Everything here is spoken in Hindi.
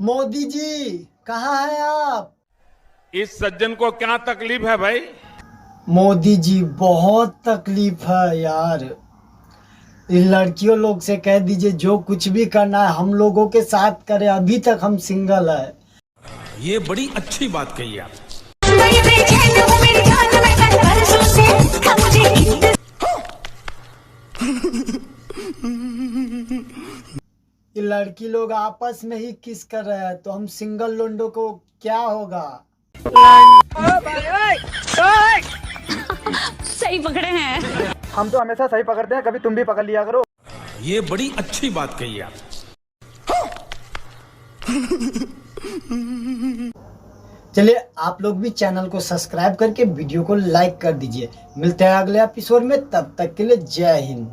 मोदी जी कहाँ हैं आप? इस सज्जन को क्या तकलीफ है भाई? मोदी जी बहुत तकलीफ है यार। इन लड़कियों लोग से कह दीजिए जो कुछ भी करना है हम लोगों के साथ करे, अभी तक हम सिंगल है। ये बड़ी अच्छी बात कही आप। ये लड़की लोग आपस में ही किस कर रहे हैं तो हम सिंगल लोंडो को क्या होगा? सही पकड़े हैं। हम तो हमेशा सही पकड़ते हैं, कभी तुम भी पकड़ लिया करो। ये बड़ी अच्छी बात कही आप। चलिए आप लोग भी चैनल को सब्सक्राइब करके वीडियो को लाइक कर दीजिए। मिलते हैं अगले एपिसोड में, तब तक के लिए जय हिंद।